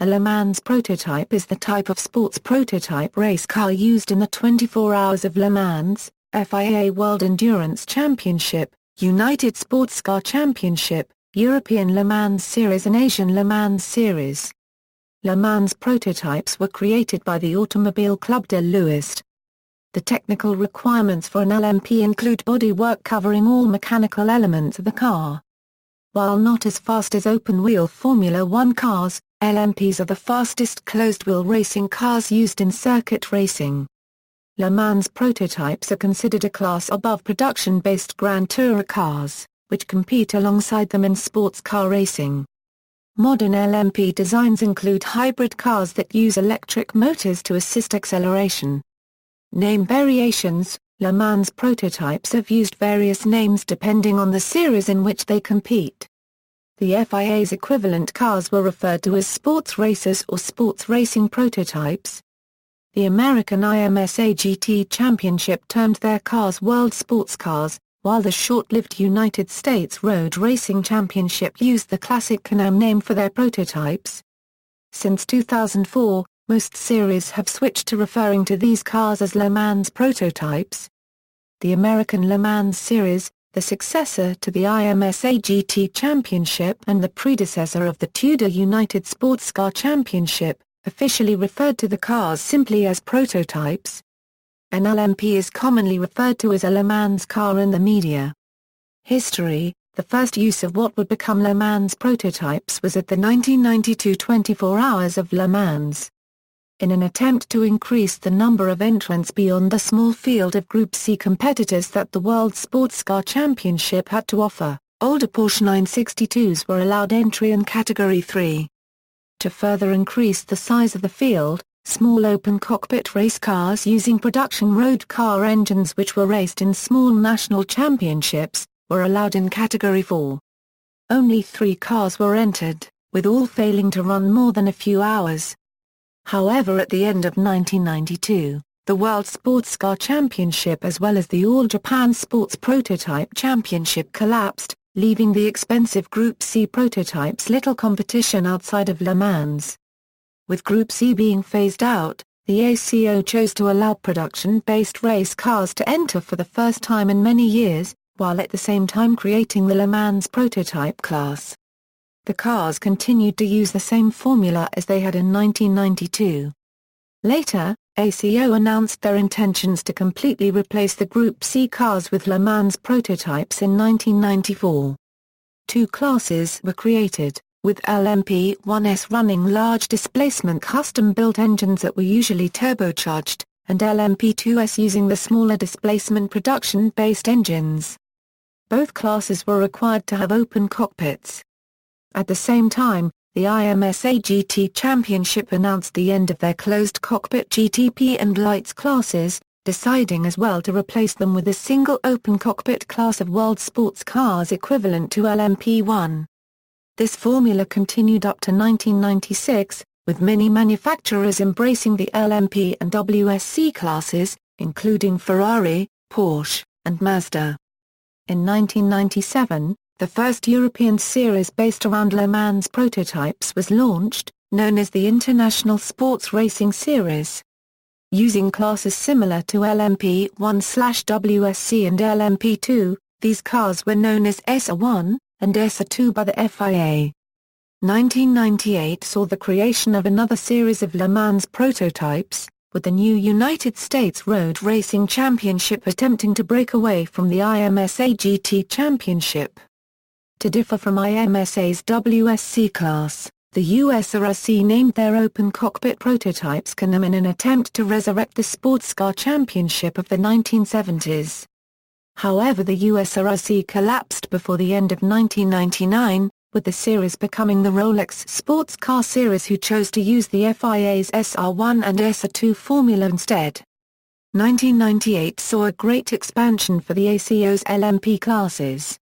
A Le Mans prototype is the type of sports prototype race car used in the 24 Hours of Le Mans, FIA World Endurance Championship, United SportsCar Championship, European Le Mans Series and Asian Le Mans Series. Le Mans prototypes were created by the Automobile Club de l'Ouest. The technical requirements for an LMP include bodywork covering all mechanical elements of the car. While not as fast as open-wheel Formula One cars, LMPs are the fastest closed-wheel racing cars used in circuit racing. Le Mans prototypes are considered a class above production-based Grand Tourer cars, which compete alongside them in sports car racing. Modern LMP designs include hybrid cars that use electric motors to assist acceleration. Name variations: Le Mans prototypes have used various names depending on the series in which they compete. The FIA's equivalent cars were referred to as sports racers or sports racing prototypes. The American IMSA GT Championship termed their cars World Sports Cars, while the short-lived United States Road Racing Championship used the classic Can-Am name for their prototypes. Since 2004, most series have switched to referring to these cars as Le Mans prototypes. The American Le Mans Series, the successor to the IMSA GT Championship and the predecessor of the Tudor United SportsCar Championship, officially referred to the cars simply as prototypes. An LMP is commonly referred to as a Le Mans car in the media. History: the first use of what would become Le Mans prototypes was at the 1992 24 Hours of Le Mans. In an attempt to increase the number of entrants beyond the small field of Group C competitors that the World SportsCar Championship had to offer, older Porsche 962s were allowed entry in Category 3. To further increase the size of the field, small open-cockpit race cars using production road car engines which were raced in small national championships, were allowed in Category 4. Only 3 cars were entered, with all failing to run more than a few hours. However, at the end of 1992, the World SportsCar Championship as well as the All Japan Sports Prototype Championship collapsed, leaving the expensive Group C prototypes little competition outside of Le Mans. With Group C being phased out, the ACO chose to allow production-based race cars to enter for the first time in many years, while at the same time creating the Le Mans prototype class. The cars continued to use the same formula as they had in 1992. Later, ACO announced their intentions to completely replace the Group C cars with Le Mans prototypes in 1994. 2 classes were created, with LMP1S running large displacement custom-built engines that were usually turbocharged, and LMP2S using the smaller displacement production-based engines. Both classes were required to have open cockpits. At the same time, the IMSA GT Championship announced the end of their closed cockpit GTP and Lights classes, deciding as well to replace them with a single open cockpit class of world sports cars equivalent to LMP1. This formula continued up to 1996, with many manufacturers embracing the LMP and WSC classes, including Ferrari, Porsche, and Mazda. In 1997, the first European series based around Le Mans prototypes was launched, known as the International Sports Racing Series. Using classes similar to LMP1/WSC and LMP2, these cars were known as ESA1 and ESA2 by the FIA. 1998 saw the creation of another series of Le Mans prototypes, with the new United States Road Racing Championship attempting to break away from the IMSA GT Championship. To differ from IMSA's WSC class, the USRC named their open cockpit prototypes Can-Am in an attempt to resurrect the SportsCar Championship of the 1970s. However, the USRC collapsed before the end of 1999, with the series becoming the Rolex Sports Car Series, who chose to use the FIA's SR1 and SR2 formula instead. 1998 saw a great expansion for the ACO's LMP classes.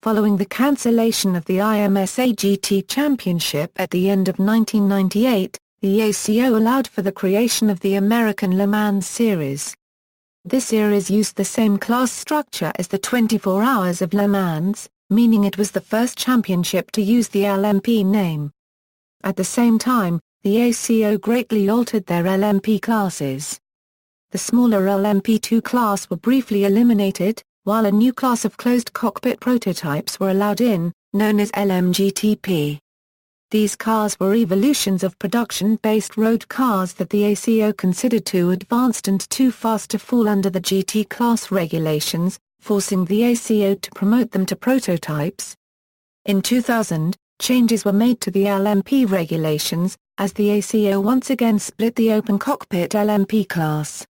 Following the cancellation of the IMSA GT Championship at the end of 1998, the ACO allowed for the creation of the American Le Mans Series. This series used the same class structure as the 24 Hours of Le Mans, meaning it was the first championship to use the LMP name. At the same time, the ACO greatly altered their LMP classes. The smaller LMP2 class were briefly eliminated, while a new class of closed cockpit prototypes were allowed in, known as LMGTP. These cars were evolutions of production-based road cars that the ACO considered too advanced and too fast to fall under the GT class regulations, forcing the ACO to promote them to prototypes. In 2000, changes were made to the LMP regulations, as the ACO once again split the open cockpit LMP class.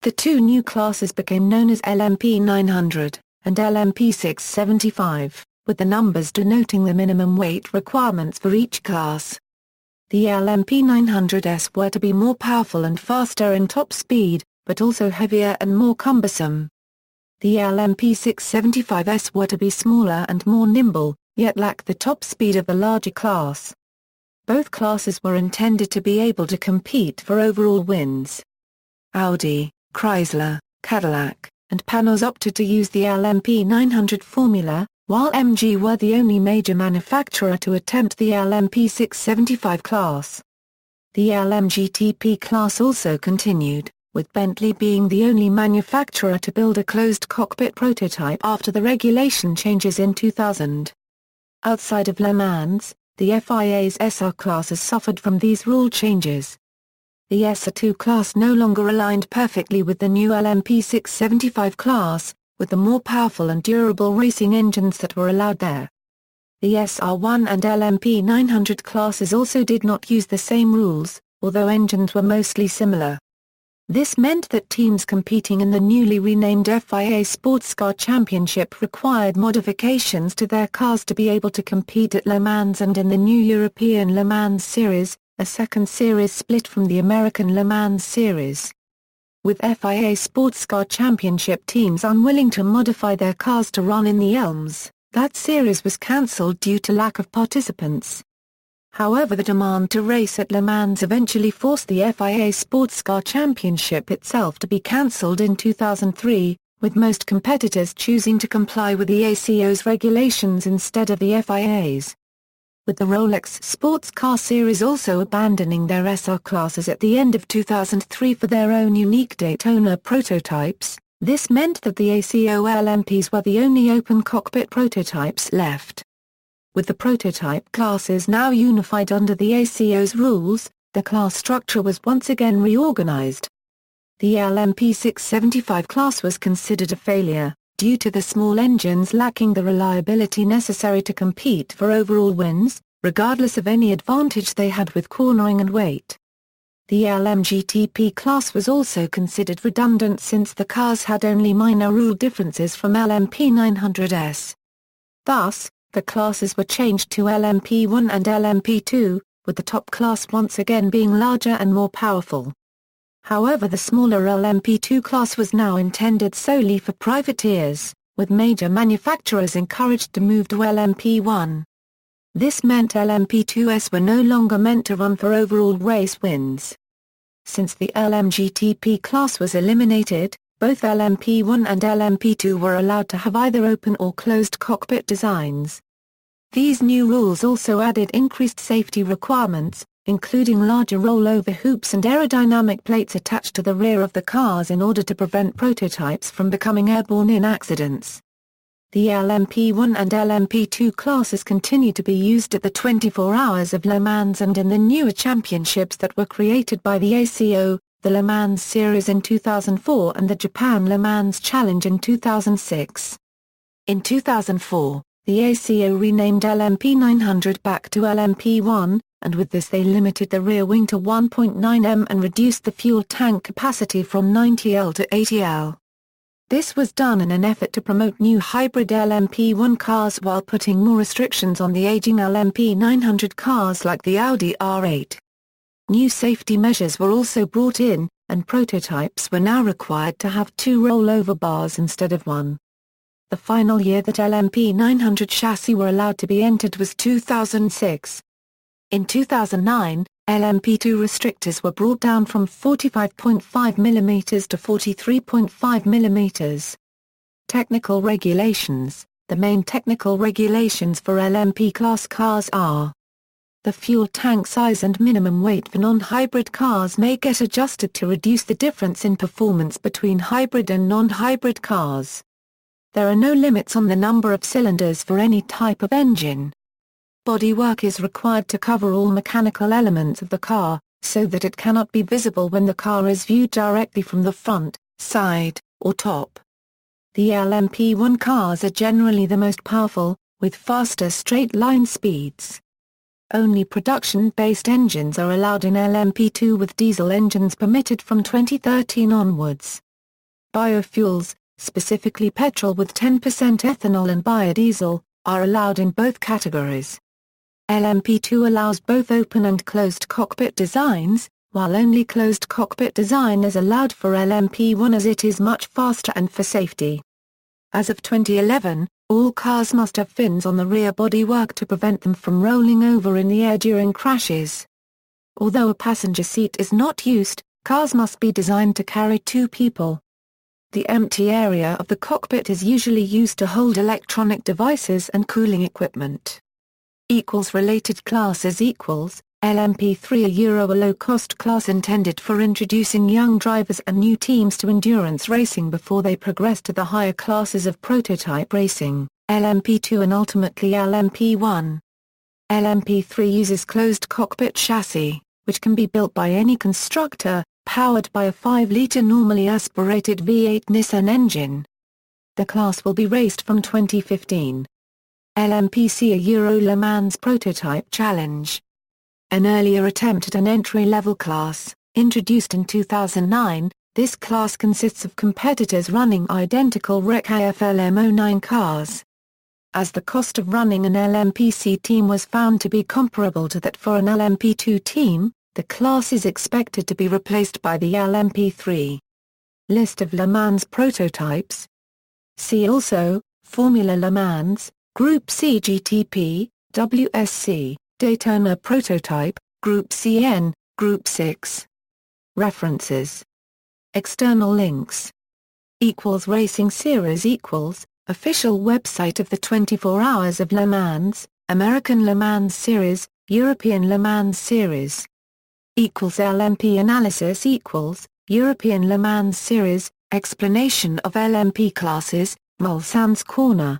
The two new classes became known as LMP 900 and LMP 675, with the numbers denoting the minimum weight requirements for each class. The LMP 900s were to be more powerful and faster in top speed, but also heavier and more cumbersome. The LMP 675s were to be smaller and more nimble, yet lack the top speed of the larger class. Both classes were intended to be able to compete for overall wins. Audi, Chrysler, Cadillac, and Panoz opted to use the LMP 900 formula, while MG were the only major manufacturer to attempt the LMP 675 class. The LMGTP class also continued, with Bentley being the only manufacturer to build a closed cockpit prototype after the regulation changes in 2000. Outside of Le Mans, the FIA's SR classes suffered from these rule changes. The SR2 class no longer aligned perfectly with the new LMP 675 class, with the more powerful and durable racing engines that were allowed there. The SR1 and LMP 900 classes also did not use the same rules, although engines were mostly similar. This meant that teams competing in the newly renamed FIA SportsCar Championship required modifications to their cars to be able to compete at Le Mans and in the new European Le Mans Series, a second series split from the American Le Mans Series. With FIA SportsCar Championship teams unwilling to modify their cars to run in the Elms, that series was cancelled due to lack of participants. However, the demand to race at Le Mans eventually forced the FIA SportsCar Championship itself to be cancelled in 2003, with most competitors choosing to comply with the ACO's regulations instead of the FIA's. With the Rolex Sports Car Series also abandoning their SR classes at the end of 2003 for their own unique Daytona prototypes, this meant that the ACO LMPs were the only open cockpit prototypes left. With the prototype classes now unified under the ACO's rules, the class structure was once again reorganized. The LMP 675 class was considered a failure, due to the small engines lacking the reliability necessary to compete for overall wins, regardless of any advantage they had with cornering and weight. The LMGTP class was also considered redundant since the cars had only minor rule differences from LMP 900s. Thus, the classes were changed to LMP1 and LMP2, with the top class once again being larger and more powerful. However, the smaller LMP2 class was now intended solely for privateers, with major manufacturers encouraged to move to LMP1. This meant LMP2s were no longer meant to run for overall race wins. Since the LMGTP class was eliminated, both LMP1 and LMP2 were allowed to have either open or closed cockpit designs. These new rules also added increased safety requirements, including larger rollover hoops and aerodynamic plates attached to the rear of the cars in order to prevent prototypes from becoming airborne in accidents. The LMP1 and LMP2 classes continue to be used at the 24 Hours of Le Mans and in the newer championships that were created by the ACO, the Le Mans Series in 2004 and the Japan Le Mans Challenge in 2006. In 2004, the ACO renamed LMP 900 back to LMP1, and with this they limited the rear wing to 1.9 m and reduced the fuel tank capacity from 90 L to 80 L. This was done in an effort to promote new hybrid LMP1 cars while putting more restrictions on the aging LMP 900 cars like the Audi R8. New safety measures were also brought in, and prototypes were now required to have 2 rollover bars instead of 1. The final year that LMP 900 chassis were allowed to be entered was 2006. In 2009, LMP2 restrictors were brought down from 45.5 mm to 43.5 mm. Technical regulations. The main technical regulations for LMP class cars are The fuel tank size and minimum weight for non-hybrid cars may get adjusted to reduce the difference in performance between hybrid and non-hybrid cars. There are no limits on the number of cylinders for any type of engine. Bodywork is required to cover all mechanical elements of the car, so that it cannot be visible when the car is viewed directly from the front, side, or top. The LMP1 cars are generally the most powerful, with faster straight-line speeds. Only production-based engines are allowed in LMP2 with diesel engines permitted from 2013 onwards. Biofuels, specifically petrol with 10% ethanol and biodiesel, are allowed in both categories. LMP2 allows both open and closed cockpit designs, while only closed cockpit design is allowed for LMP1 as it is much faster and for safety. As of 2011, all cars must have fins on the rear bodywork to prevent them from rolling over in the air during crashes. Although a passenger seat is not used, cars must be designed to carry 2 people. The empty area of the cockpit is usually used to hold electronic devices and cooling equipment. Related classes LMP3 a low-cost class intended for introducing young drivers and new teams to endurance racing before they progress to the higher classes of prototype racing, LMP2 and ultimately LMP1. LMP3 uses closed cockpit chassis, which can be built by any constructor, powered by a 5-liter normally aspirated V8 Nissan engine. The class will be raced from 2015. LMPC a Le Mans Prototype Challenge. An earlier attempt at an entry-level class, introduced in 2009, this class consists of competitors running identical REC AFLM09 cars. As the cost of running an LMPC team was found to be comparable to that for an LMP2 team, the class is expected to be replaced by the LMP3. List of Le Mans prototypes. See also, Formula Le Mans, Group C GTP, WSC, Daytona Prototype, Group CN, Group 6. References. External links. Racing Series official website of the 24 Hours of Le Mans, American Le Mans Series, European Le Mans Series. LMP analysis European Le Mans Series, explanation of LMP classes, Mulsanne's Corner.